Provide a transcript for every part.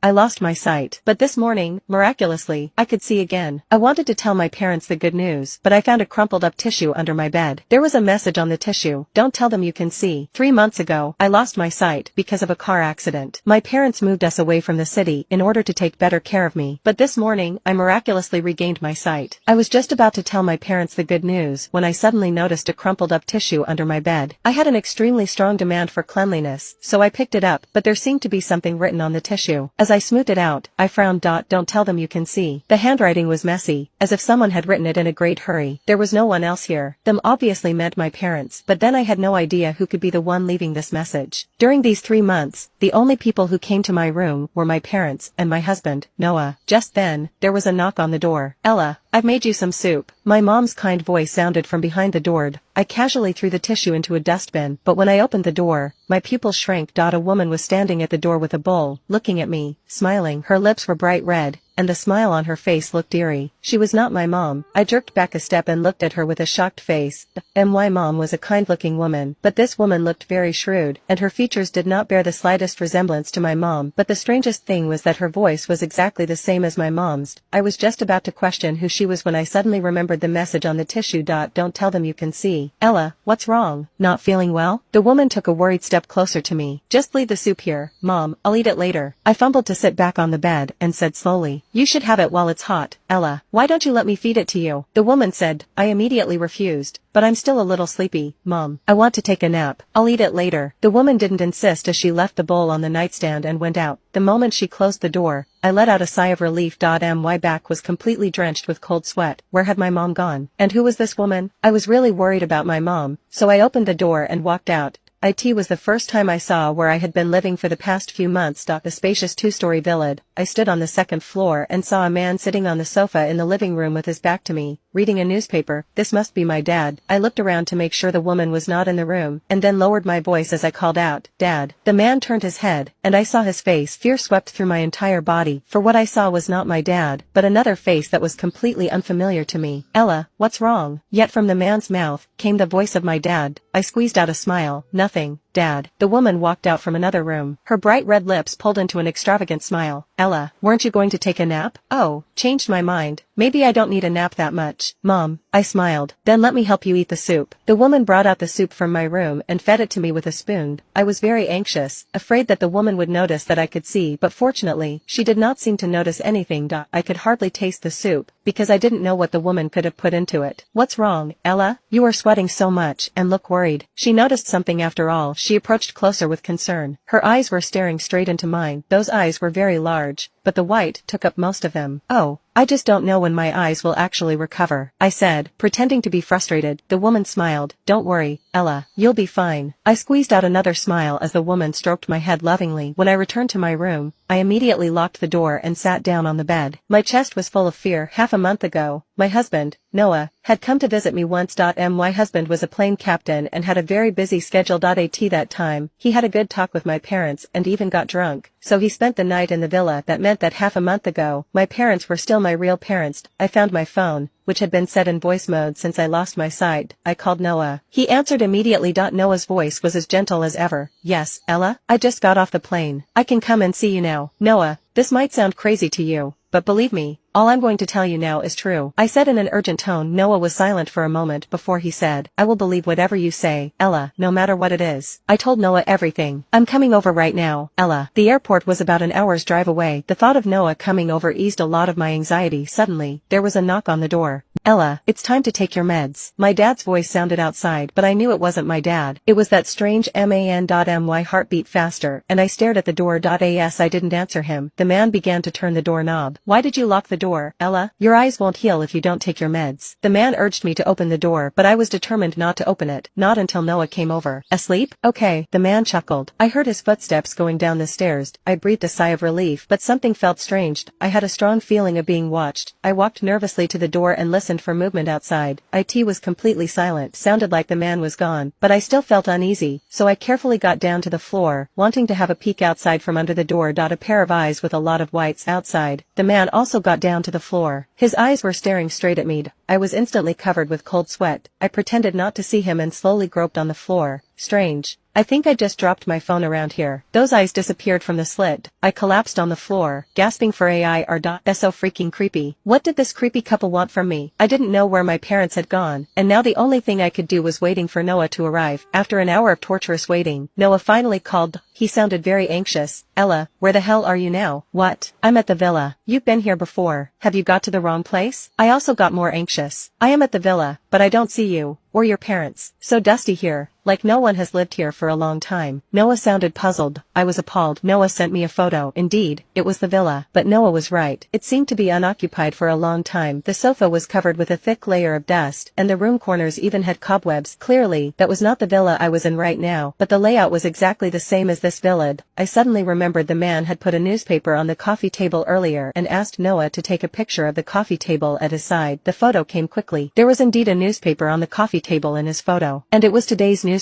I lost my sight. But this morning, miraculously, I could see again. I wanted to tell my parents the good news, but I found a crumpled up tissue under my bed. There was a message on the tissue. Don't tell them you can see. 3 months ago, I lost my sight because of a car accident. My parents moved us away from the city in order to take better care of me. But this morning, I miraculously regained my sight. I was just about to tell my parents the good news when I suddenly noticed a crumpled up tissue under my bed. I had an extremely strong demand for cleanliness, so I picked it up, but there seemed to be something written on the tissue. As I smoothed it out, I frowned. Don't tell them you can see. The handwriting was messy, as if someone had written it in a great hurry. There was no one else here. Them obviously meant my parents, but then I had no idea who could be the one leaving this message. During these 3 months, the only people who came to my room were my parents and my husband, Noah. Just then, there was a knock on the door. Ella, I've made you some soup. My mom's kind voice sounded from behind the door. I casually threw the tissue into a dustbin, but when I opened the door, my pupils shrank. A woman was standing at the door with a bowl, looking at me, smiling. Her lips were bright red, and the smile on her face looked eerie. She was not my mom. I jerked back a step and looked at her with a shocked face. My mom was a kind-looking woman, but this woman looked very shrewd, and her features did not bear the slightest resemblance to my mom. But the strangest thing was that her voice was exactly the same as my mom's. I was just about to question who she was when I suddenly remembered the message on the tissue. Don't tell them you can see. Ella, what's wrong? Not feeling well? The woman took a worried step closer to me. Just leave the soup here, Mom, I'll eat it later. I fumbled to sit back on the bed and said slowly, you should have it while it's hot, Ella. Why don't you let me feed it to you? The woman said. I immediately refused. But I'm still a little sleepy, Mom. I want to take a nap. I'll eat it later. The woman didn't insist as she left the bowl on the nightstand and went out. The moment she closed the door, I let out a sigh of relief. My back was completely drenched with cold sweat. Where had my mom gone? And who was this woman? I was really worried about my mom, so I opened the door and walked out. It was the first time I saw where I had been living for the past few months. The spacious 2-story villa. I stood on the second floor and saw a man sitting on the sofa in the living room with his back to me, reading a newspaper. This must be my dad. I looked around to make sure the woman was not in the room, and then lowered my voice as I called out, Dad. The man turned his head, and I saw his face. Fear swept through my entire body, for what I saw was not my dad, but another face that was completely unfamiliar to me. Ella, what's wrong? Yet from the man's mouth came the voice of my dad. I squeezed out a smile. Nothing, Dad. The woman walked out from another room. Her bright red lips pulled into an extravagant smile. Ella, weren't you going to take a nap? Oh, changed my mind. Maybe I don't need a nap that much. Mom, I smiled. Then let me help you eat the soup. The woman brought out the soup from my room and fed it to me with a spoon. I was very anxious, afraid that the woman would notice that I could see, but fortunately, she did not seem to notice anything. I could hardly taste the soup, because I didn't know what the woman could have put into it. What's wrong, Ella? You are sweating so much and look worried. She noticed something after all. She approached closer with concern. Her eyes were staring straight into mine. Those eyes were very large, but the white took up most of them. Oh, I just don't know when my eyes will actually recover, I said, pretending to be frustrated. The woman smiled. Don't worry, Ella, you'll be fine. I squeezed out another smile as the woman stroked my head lovingly. When I returned to my room, I immediately locked the door and sat down on the bed. My chest was full of fear. Half a month ago, my husband, Noah, had come to visit me once. My husband was a plane captain and had a very busy schedule. That time, he had a good talk with my parents and even got drunk, so he spent the night in the villa. That meant that half a month ago, my parents were still my real parents. I found my phone, which had been set in voice mode since I lost my sight. I called Noah. He answered immediately. Noah's voice was as gentle as ever. Yes, Ella? I just got off the plane. I can come and see you now. Noah, this might sound crazy to you, but believe me, all I'm going to tell you now is true, I said in an urgent tone. Noah was silent for a moment before he said, I will believe whatever you say, Ella, no matter what it is. I told Noah everything. I'm coming over right now, Ella. The airport was about an hour's drive away. The thought of Noah coming over eased a lot of my anxiety. Suddenly, there was a knock on the door. Ella, it's time to take your meds. My dad's voice sounded outside, but I knew it wasn't my dad. It was that strange man.my heart beat faster, and I stared at the door. As I didn't answer him, the man began to turn the doorknob. Why did you lock the door, Ella? Your eyes won't heal if you don't take your meds. The man urged me to open the door, but I was determined not to open it, not until Noah came over. Asleep? Okay, the man chuckled. I heard his footsteps going down the stairs. I breathed a sigh of relief, but something felt strange. I had a strong feeling of being watched. I walked nervously to the door and listened for movement outside. It was completely silent. Sounded like the man was gone, but I still felt uneasy, so I carefully got down to the floor, wanting to have a peek outside from under the door. A pair of eyes with a lot of whites outside. The man also got down to the floor. His eyes were staring straight at me. I was instantly covered with cold sweat. I pretended not to see him and slowly groped on the floor. Strange. I think I just dropped my phone around here. Those eyes disappeared from the slit. I collapsed on the floor, gasping for air. That's so freaking creepy. What did this creepy couple want from me? I didn't know where my parents had gone, and now the only thing I could do was waiting for Noah to arrive. After an hour of torturous waiting, Noah finally called. He sounded very anxious. Ella, where the hell are you now? What? I'm at the villa. You've been here before. Have you got to the wrong place? I also got more anxious. I am at the villa, but I don't see you. Or your parents. So dusty here, like no one has lived here for a long time. Noah sounded puzzled. I was appalled. Noah sent me a photo. Indeed, it was the villa. But Noah was right. It seemed to be unoccupied for a long time. The sofa was covered with a thick layer of dust, and the room corners even had cobwebs. Clearly, that was not the villa I was in right now, but the layout was exactly the same as this villa. I suddenly remembered the man had put a newspaper on the coffee table earlier and asked Noah to take a picture of the coffee table at his side. The photo came quickly. There was indeed a newspaper on the coffee table in his photo, and it was today's newspaper.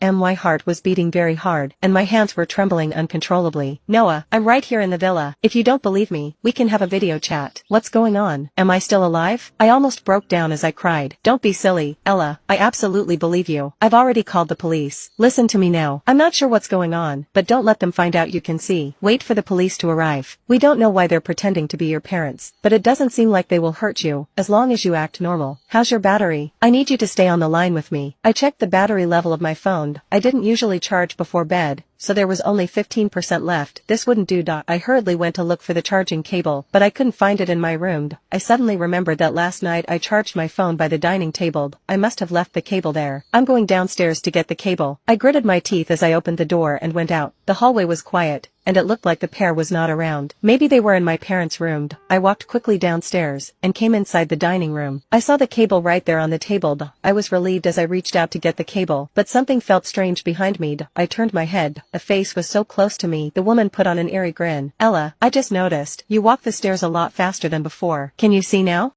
My heart was beating very hard, and my hands were trembling uncontrollably. Noah, I'm right here in the villa. If you don't believe me, we can have a video chat. What's going on? Am I still alive? I almost broke down as I cried. Don't be silly, Ella. I absolutely believe you. I've already called the police. Listen to me now. I'm not sure what's going on, but don't let them find out you can see. Wait for the police to arrive. We don't know why they're pretending to be your parents, but it doesn't seem like they will hurt you, as long as you act normal. How's your battery? I need you to stay on the line with me. I checked the battery level of my phone. I didn't usually charge before bed, so there was only 15% left. This wouldn't do. I hurriedly went to look for the charging cable, but I couldn't find it in my room. I suddenly remembered that last night I charged my phone by the dining table. I must have left the cable there. I'm going downstairs to get the cable. I gritted my teeth as I opened the door and went out. The hallway was quiet, and it looked like the pair was not around. Maybe they were in my parents' room. I walked quickly downstairs and came inside the dining room. I saw the cable right there on the table. I was relieved as I reached out to get the cable, but something felt strange behind me. I turned my head. A face was so close to me. The woman put on an eerie grin. Ella, I just noticed. You walk the stairs a lot faster than before. Can you see now?